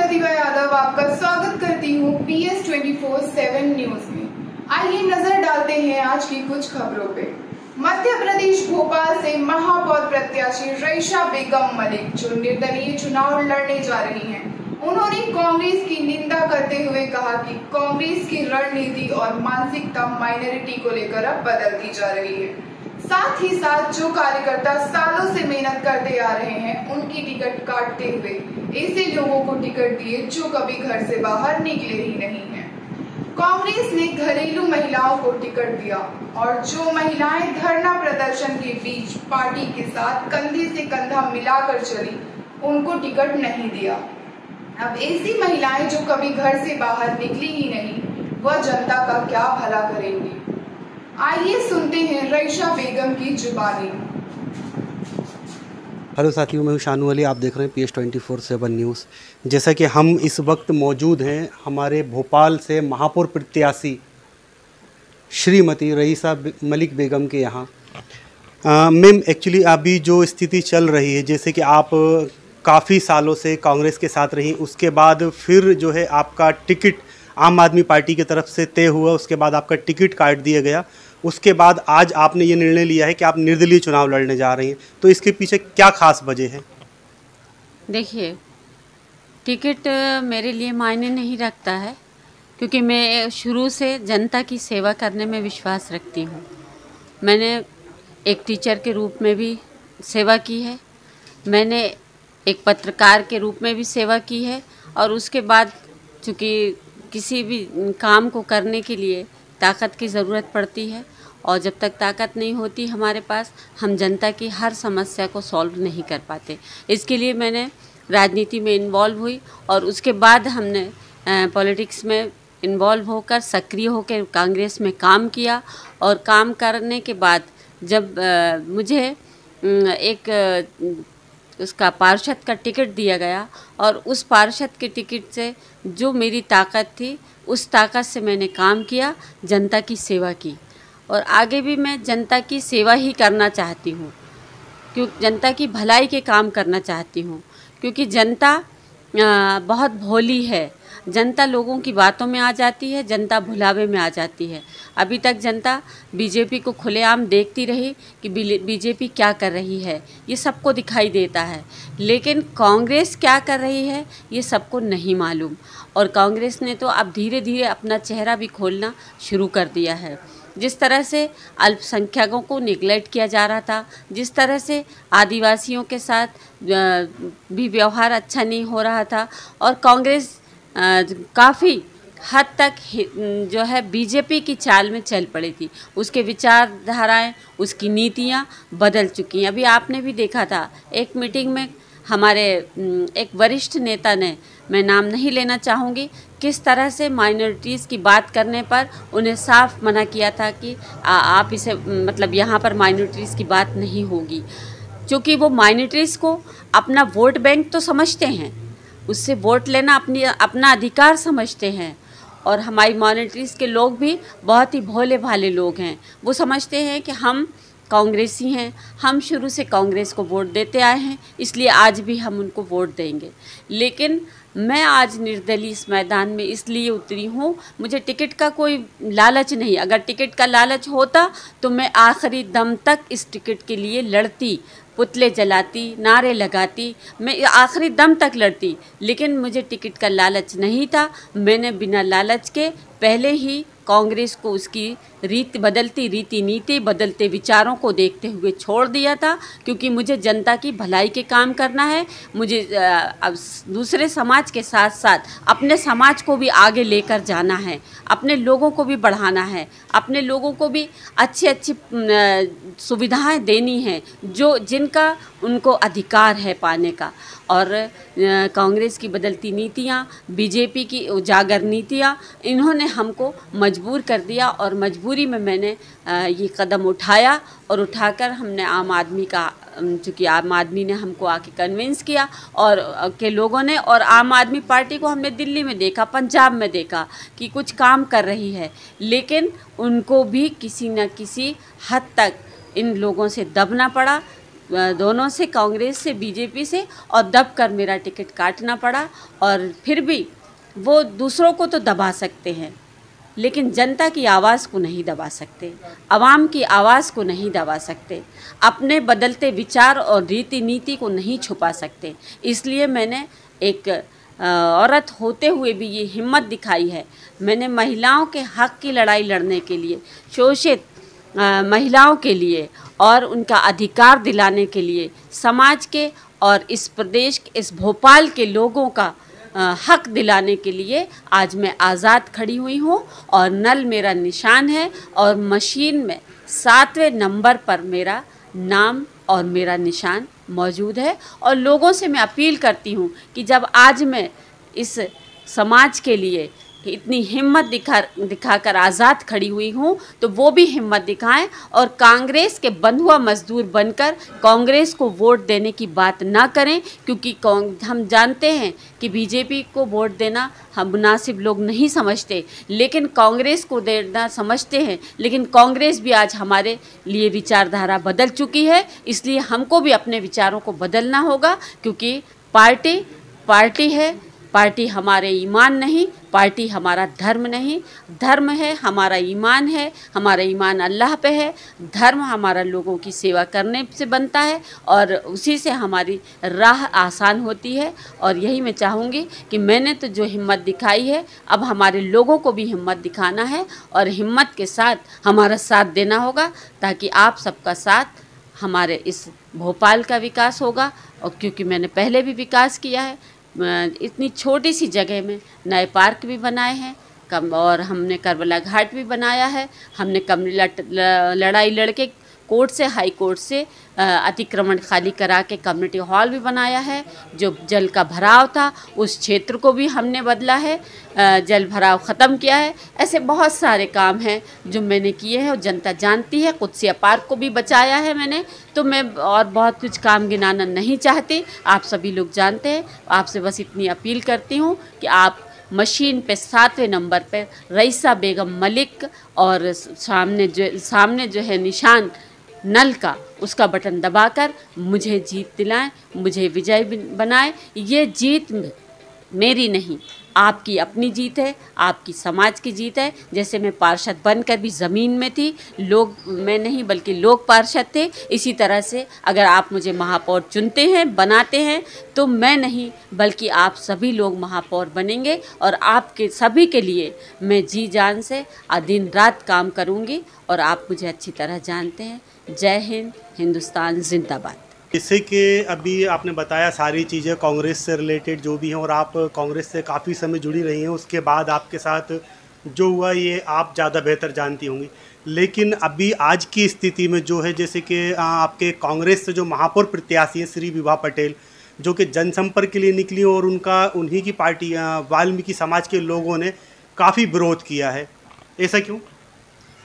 प्रतिभा यादव आपका स्वागत करती हूँ PS 24/7 न्यूज में। आइए नजर डालते हैं आज की कुछ खबरों पे। मध्य प्रदेश भोपाल से महापौर प्रत्याशी रईसा बेगम मलिक जो निर्दलीय चुनाव लड़ने जा रही हैं, उन्होंने कांग्रेस की निंदा करते हुए कहा कि कांग्रेस की रणनीति और मानसिकता माइनॉरिटी को लेकर अब बदलती जा रही है। साथ ही साथ जो कार्यकर्ता सालों से मेहनत करते आ रहे हैं, उनकी टिकट काटते हुए ऐसे लोगों को टिकट दिए जो कभी घर से बाहर निकले ही नहीं हैं। कांग्रेस ने घरेलू महिलाओं को टिकट दिया और जो महिलाएं धरना प्रदर्शन के बीच पार्टी के साथ कंधे से कंधा मिलाकर चली, उनको टिकट नहीं दिया। अब ऐसी महिलाएं जो कभी घर से बाहर निकली ही नहीं, वह जनता का क्या भला करेंगी। आइए सुनते हैं रईसा बेगम की जुबानी। हेलो साथियों, मैं हूं शानू अली, आप देख रहे हैं PS 24/7 न्यूज़। जैसा कि हम इस वक्त मौजूद हैं हमारे भोपाल से महापौर प्रत्याशी श्रीमती रईसा मलिक बेगम के यहाँ। मैम, एक्चुअली अभी जो स्थिति चल रही है, जैसे कि आप काफ़ी सालों से कांग्रेस के साथ रही, उसके बाद फिर जो है आपका टिकट आम आदमी पार्टी की तरफ से तय हुआ, उसके बाद आपका टिकट काट दिया गया, उसके बाद आज आपने ये निर्णय लिया है कि आप निर्दलीय चुनाव लड़ने जा रही हैं, तो इसके पीछे क्या खास वजह है? देखिए, टिकट मेरे लिए मायने नहीं रखता है, क्योंकि मैं शुरू से जनता की सेवा करने में विश्वास रखती हूँ। मैंने एक टीचर के रूप में भी सेवा की है, मैंने एक पत्रकार के रूप में भी सेवा की है, और उसके बाद चूँकि किसी भी काम को करने के लिए ताकत की ज़रूरत पड़ती है, और जब तक ताकत नहीं होती हमारे पास, हम जनता की हर समस्या को सॉल्व नहीं कर पाते। इसके लिए मैंने राजनीति में इन्वॉल्व हुई, और उसके बाद हमने पॉलिटिक्स में इन्वॉल्व होकर सक्रिय होकर कांग्रेस में काम किया। और काम करने के बाद जब मुझे एक उसका पार्षद का टिकट दिया गया, और उस पार्षद के टिकट से जो मेरी ताकत थी, उस ताकत से मैंने काम किया, जनता की सेवा की, और आगे भी मैं जनता की सेवा ही करना चाहती हूँ, क्योंकि जनता की भलाई के काम करना चाहती हूँ। क्योंकि जनता बहुत भोली है, जनता लोगों की बातों में आ जाती है, जनता भुलावे में आ जाती है। अभी तक जनता बीजेपी को खुलेआम देखती रही कि बीजेपी क्या कर रही है, ये सबको दिखाई देता है, लेकिन कांग्रेस क्या कर रही है ये सबको नहीं मालूम। और कांग्रेस ने तो अब धीरे धीरे अपना चेहरा भी खोलना शुरू कर दिया है। जिस तरह से अल्पसंख्यकों को निगलेक्ट किया जा रहा था, जिस तरह से आदिवासियों के साथ भी व्यवहार अच्छा नहीं हो रहा था, और कांग्रेस काफ़ी हद तक जो है बीजेपी की चाल में चल पड़ी थी। उसके विचारधाराएं, उसकी नीतियां बदल चुकी हैं। अभी आपने भी देखा था, एक मीटिंग में हमारे एक वरिष्ठ नेता ने, मैं नाम नहीं लेना चाहूँगी, किस तरह से माइनॉरिटीज़ की बात करने पर उन्हें साफ मना किया था कि आप इसे मतलब यहाँ पर माइनॉरिटीज़ की बात नहीं होगी। क्योंकि वो माइनॉरिटीज़ को अपना वोट बैंक तो समझते हैं, उससे वोट लेना अपना अधिकार समझते हैं। और हमारी माइनॉरिटीज़ के लोग भी बहुत ही भोले भाले लोग हैं, वो समझते हैं कि हम कांग्रेसी हैं, हम शुरू से कांग्रेस को वोट देते आए हैं, इसलिए आज भी हम उनको वोट देंगे। लेकिन मैं आज निर्दलीय इस मैदान में इसलिए उतरी हूँ, मुझे टिकट का कोई लालच नहीं। अगर टिकट का लालच होता तो मैं आखिरी दम तक इस टिकट के लिए लड़ती, पुतले जलाती, नारे लगाती, मैं आखिरी दम तक लड़ती। लेकिन मुझे टिकट का लालच नहीं था। मैंने बिना लालच के पहले ही कांग्रेस को उसकी बदलती रीति नीति, बदलते विचारों को देखते हुए छोड़ दिया था, क्योंकि मुझे जनता की भलाई के काम करना है। मुझे दूसरे समाज के साथ साथ अपने समाज को भी आगे लेकर जाना है, अपने लोगों को भी बढ़ाना है, अपने लोगों को भी अच्छी अच्छी सुविधाएं देनी हैं जिनका उनको अधिकार है पाने का। और कांग्रेस की बदलती नीतियाँ, बीजेपी की उजागर नीतियाँ, इन्होंने हमको मजबूर कर दिया, और मजबूरी में मैंने ये कदम उठाया, और उठाकर हमने आम आदमी का, चूँकि आम आदमी ने हमको आके कन्विंस किया, और के लोगों ने, और आम आदमी पार्टी को हमने दिल्ली में देखा, पंजाब में देखा कि कुछ काम कर रही है, लेकिन उनको भी किसी न किसी हद तक इन लोगों से दबना पड़ा। दोनों से, कांग्रेस से, बीजेपी से, और दब कर मेरा टिकट काटना पड़ा। और फिर भी वो दूसरों को तो दबा सकते हैं, लेकिन जनता की आवाज़ को नहीं दबा सकते, आवाम की आवाज़ को नहीं दबा सकते, अपने बदलते विचार और रीति नीति को नहीं छुपा सकते। इसलिए मैंने एक औरत होते हुए भी ये हिम्मत दिखाई है। मैंने महिलाओं के हक़ की लड़ाई लड़ने के लिए, शोषित महिलाओं के लिए और उनका अधिकार दिलाने के लिए, समाज के और इस प्रदेश, इस भोपाल के लोगों का हक दिलाने के लिए आज मैं आज़ाद खड़ी हुई हूँ। और नल मेरा निशान है और मशीन में 7वें नंबर पर मेरा नाम और मेरा निशान मौजूद है। और लोगों से मैं अपील करती हूँ कि जब आज मैं इस समाज के लिए इतनी हिम्मत दिखाकर आज़ाद खड़ी हुई हूँ, तो वो भी हिम्मत दिखाएं और कांग्रेस के बंधुआ मजदूर बनकर कांग्रेस को वोट देने की बात ना करें। क्योंकि हम जानते हैं कि बीजेपी को वोट देना हम मुनासिब लोग नहीं समझते, लेकिन कांग्रेस को देना समझते हैं। लेकिन कांग्रेस भी आज हमारे लिए विचारधारा बदल चुकी है, इसलिए हमको भी अपने विचारों को बदलना होगा। क्योंकि पार्टी है, पार्टी हमारे ईमान नहीं, पार्टी हमारा धर्म नहीं, धर्म है हमारा ईमान है, हमारा ईमान अल्लाह पे है, धर्म हमारा लोगों की सेवा करने से बनता है और उसी से हमारी राह आसान होती है। और यही मैं चाहूँगी कि मैंने तो जो हिम्मत दिखाई है, अब हमारे लोगों को भी हिम्मत दिखाना है और हिम्मत के साथ हमारा साथ देना होगा, ताकि आप सबका साथ हमारे इस भोपाल का विकास होगा। और क्योंकि मैंने पहले भी विकास किया है, इतनी छोटी सी जगह में नए पार्क भी बनाए हैं, और हमने करबला घाट भी बनाया है, हमने लड़ाई लड़के कोर्ट से, हाई कोर्ट से अतिक्रमण खाली करा के कम्युनिटी हॉल भी बनाया है। जो जल का भराव था उस क्षेत्र को भी हमने बदला है, जल भराव ख़त्म किया है। ऐसे बहुत सारे काम हैं जो मैंने किए हैं और जनता जानती है। कुत्सिया पार्क को भी बचाया है मैंने, तो मैं और बहुत कुछ काम गिनाना नहीं चाहती, आप सभी लोग जानते हैं। आपसे बस इतनी अपील करती हूँ कि आप मशीन पे 7वें नंबर पर रईसा बेगम मलिक और सामने जो है निशान नल का, उसका बटन दबाकर मुझे जीत दिलाएं, मुझे विजय बनाएं। ये जीत मेरी नहीं, आपकी अपनी जीत है, आपकी समाज की जीत है। जैसे मैं पार्षद बनकर भी ज़मीन में थी, लोग मैं नहीं बल्कि लोग पार्षद थे, इसी तरह से अगर आप मुझे महापौर चुनते हैं, बनाते हैं, तो मैं नहीं बल्कि आप सभी लोग महापौर बनेंगे। और आपके सभी के लिए मैं जी जान से दिन रात काम करूँगी और आप मुझे अच्छी तरह जानते हैं। जय हिंद, हिंदुस्तान जिंदाबाद। जैसे कि अभी आपने बताया सारी चीज़ें कांग्रेस से रिलेटेड जो भी हैं, और आप कांग्रेस से काफ़ी समय जुड़ी रही हैं, उसके बाद आपके साथ जो हुआ ये आप ज़्यादा बेहतर जानती होंगी। लेकिन अभी आज की स्थिति में जो है, जैसे कि आपके कांग्रेस से जो महापौर प्रत्याशी हैं श्री विभा पटेल, जो कि जनसंपर्क के लिए निकली और उन्हीं की पार्टी वाल्मीकि समाज के लोगों ने काफ़ी विरोध किया है, ऐसा क्यों?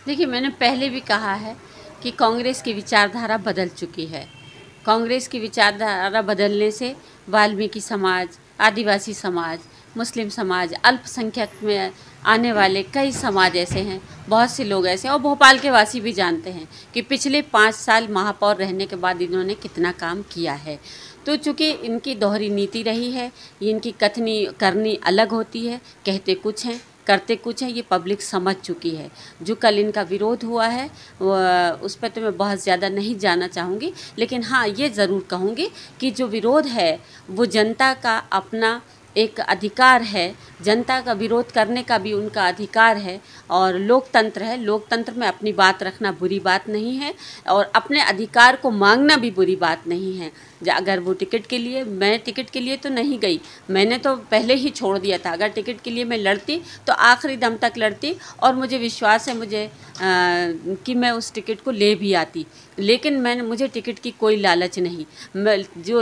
देखिए, मैंने पहले भी कहा है कि कांग्रेस की विचारधारा बदल चुकी है। कांग्रेस की विचारधारा बदलने से वाल्मीकि समाज, आदिवासी समाज, मुस्लिम समाज, अल्पसंख्यक में आने वाले कई समाज ऐसे हैं, बहुत से लोग ऐसे हैं, और भोपाल के वासी भी जानते हैं कि पिछले 5 साल महापौर रहने के बाद इन्होंने कितना काम किया है। तो चूँकि इनकी दोहरी नीति रही है, इनकी कथनी करनी अलग होती है, कहते कुछ हैं करते कुछ हैं, ये पब्लिक समझ चुकी है। जो कल इनका विरोध हुआ है उस पर तो मैं बहुत ज़्यादा नहीं जाना चाहूँगी, लेकिन हाँ ये ज़रूर कहूँगी कि जो विरोध है वो जनता का अपना एक अधिकार है, जनता का विरोध करने का भी उनका अधिकार है, और लोकतंत्र है। लोकतंत्र में अपनी बात रखना बुरी बात नहीं है, और अपने अधिकार को मांगना भी बुरी बात नहीं है। अगर वो टिकट के लिए, मैं टिकट के लिए तो नहीं गई, मैंने तो पहले ही छोड़ दिया था। अगर टिकट के लिए मैं लड़ती तो आखिरी दम तक लड़ती, और मुझे विश्वास है कि मैं उस टिकट को ले भी आती। लेकिन मुझे टिकट की कोई लालच नहीं,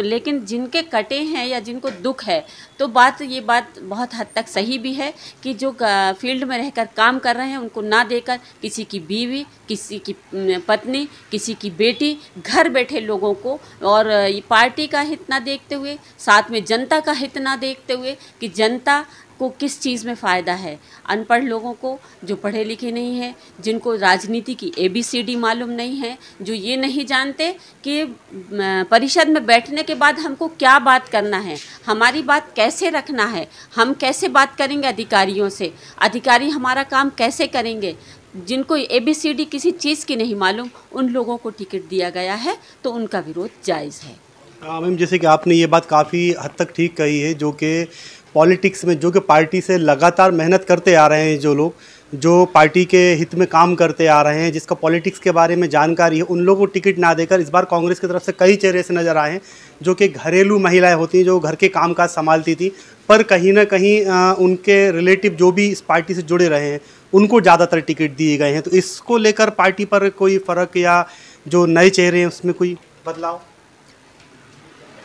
लेकिन जिनके कटे हैं या जिनको दुख है, तो ये बात बहुत हद तक सही भी है कि जो फील्ड में रहकर काम कर रहे हैं उनको ना देकर किसी की बीवी, किसी की पत्नी, किसी की बेटी, घर बैठे लोगों को, और पार्टी का हित ना देखते हुए, साथ में जनता का हित ना देखते हुए कि जनता को किस चीज़ में फ़ायदा है। अनपढ़ लोगों को, जो पढ़े लिखे नहीं हैं, जिनको राजनीति की ABCD मालूम नहीं है, जो ये नहीं जानते कि परिषद में बैठने के बाद हमको क्या बात करना है, हमारी बात कैसे रखना है, हम कैसे बात करेंगे अधिकारियों से, अधिकारी हमारा काम कैसे करेंगे, जिनको ABCD किसी चीज़ की नहीं मालूम, उन लोगों को टिकट दिया गया है, तो उनका विरोध जायज़ है। मैम, जैसे कि आपने ये बात काफ़ी हद तक ठीक कही है, जो कि पॉलिटिक्स में, जो कि पार्टी से लगातार मेहनत करते आ रहे हैं, जो लोग जो पार्टी के हित में काम करते आ रहे हैं, जिसका पॉलिटिक्स के बारे में जानकारी है, उन लोगों को टिकट ना देकर इस बार कांग्रेस की तरफ से कई चेहरे से नज़र आए हैं, जो कि घरेलू महिलाएं होती हैं, जो घर के कामकाज संभालती थी, पर कहीं ना कहीं उनके रिलेटिव जो भी इस पार्टी से जुड़े रहे हैं, उनको ज़्यादातर टिकट दिए गए हैं। तो इसको लेकर पार्टी पर कोई फ़र्क या जो नए चेहरे हैं उसमें कोई बदलाव?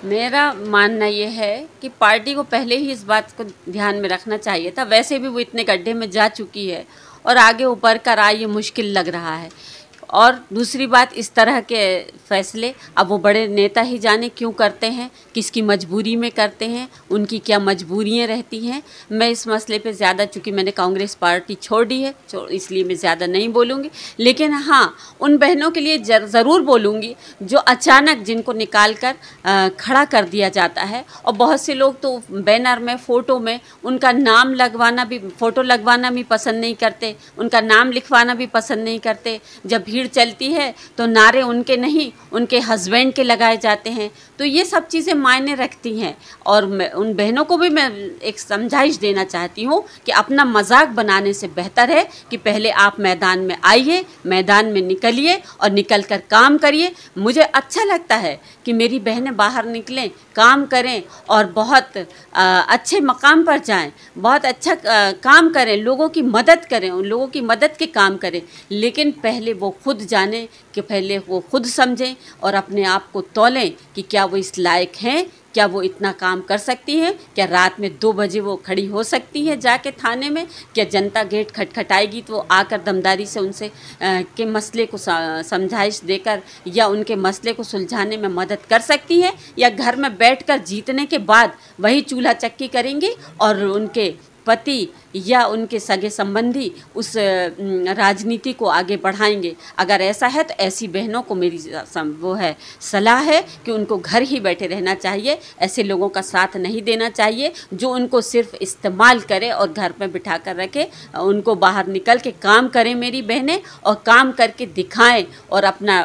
मेरा मानना ये है कि पार्टी को पहले ही इस बात को ध्यान में रखना चाहिए था। वैसे भी वो इतने गड्ढे में जा चुकी है और आगे उबर कर आए, ये मुश्किल लग रहा है। और दूसरी बात, इस तरह के फैसले अब वो बड़े नेता ही जाने क्यों करते हैं, किसकी मजबूरी में करते हैं, उनकी क्या मजबूरियां रहती हैं। मैं इस मसले पे ज़्यादा, चूँकि मैंने कांग्रेस पार्टी छोड़ दी है, इसलिए मैं ज़्यादा नहीं बोलूँगी। लेकिन हाँ, उन बहनों के लिए ज़रूर बोलूँगी जो अचानक, जिनको निकाल कर खड़ा कर दिया जाता है। और बहुत से लोग तो बैनर में, फ़ोटो में उनका नाम लगवाना भी, फ़ोटो लगवाना भी पसंद नहीं करते, उनका नाम लिखवाना भी पसंद नहीं करते। जब भीड़ चलती है तो नारे उनके नहीं, उनके हस्बैंड के लगाए जाते हैं। तो ये सब चीज़ें मायने रखती हैं। और उन बहनों को भी मैं एक समझाइश देना चाहती हूँ कि अपना मजाक बनाने से बेहतर है कि पहले आप मैदान में आइए, मैदान में निकलिए और निकल कर काम करिए। मुझे अच्छा लगता है कि मेरी बहनें बाहर निकलें, काम करें और बहुत अच्छे मकाम पर जाएं, बहुत अच्छा काम करें, लोगों की मदद करें, उन लोगों की मदद के काम करें। लेकिन पहले वो खुद जाने, कि पहले वो खुद समझें और अपने आप को तौलें कि क्या वो इस लायक हैं, क्या वो इतना काम कर सकती हैं, क्या रात में 2 बजे वो खड़ी हो सकती है जाके थाने में, क्या जनता गेट खटखटाएगी तो वो आकर दमदारी से उनसे के मसले को समझाइश देकर या उनके मसले को सुलझाने में मदद कर सकती है, या घर में बैठकर जीतने के बाद वही चूल्हा चक्की करेंगी और उनके पति या उनके सगे संबंधी उस राजनीति को आगे बढ़ाएंगे। अगर ऐसा है तो ऐसी बहनों को मेरी वो है सलाह है कि उनको घर ही बैठे रहना चाहिए, ऐसे लोगों का साथ नहीं देना चाहिए जो उनको सिर्फ इस्तेमाल करे और घर पे बिठा कर रखे। उनको बाहर निकल के काम करें मेरी बहनें, और काम करके दिखाएं और अपना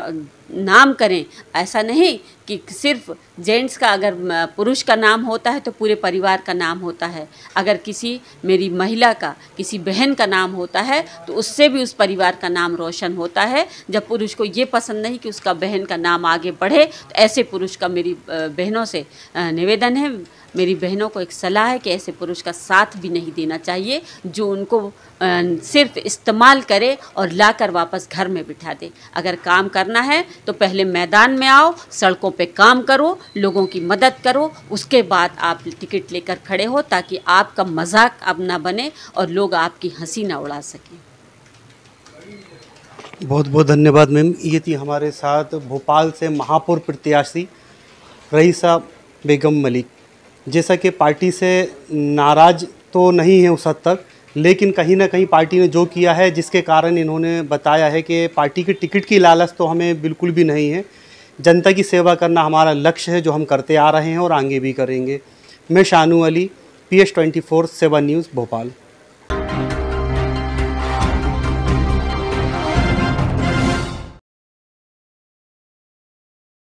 नाम करें। ऐसा नहीं कि सिर्फ जेंट्स का, अगर पुरुष का नाम होता है तो पूरे परिवार का नाम होता है। अगर किसी मेरी महिला का, किसी बहन का नाम होता है तो उससे भी उस परिवार का नाम रोशन होता है। जब पुरुष को ये पसंद नहीं कि उसका बहन का नाम आगे बढ़े, तो ऐसे पुरुष का मेरी बहनों से निवेदन है, मेरी बहनों को एक सलाह है कि ऐसे पुरुष का साथ भी नहीं देना चाहिए जो उनको सिर्फ इस्तेमाल करे और लाकर वापस घर में बिठा दे। अगर काम करना है तो पहले मैदान में आओ, सड़कों पे काम करो, लोगों की मदद करो, उसके बाद आप टिकट लेकर खड़े हो, ताकि आपका मजाक अब ना बने और लोग आपकी हंसी ना उड़ा सकें। बहुत बहुत धन्यवाद मैम। ये थी हमारे साथ भोपाल से महापौर प्रत्याशी रईसा बेगम मलिक। जैसा कि पार्टी से नाराज़ तो नहीं है उस हद तक, लेकिन कहीं ना कहीं पार्टी ने जो किया है, जिसके कारण इन्होंने बताया है कि पार्टी के टिकट की लालच तो हमें बिल्कुल भी नहीं है, जनता की सेवा करना हमारा लक्ष्य है, जो हम करते आ रहे हैं और आगे भी करेंगे। मैं शानू अली, PS 24/7 न्यूज़ भोपाल।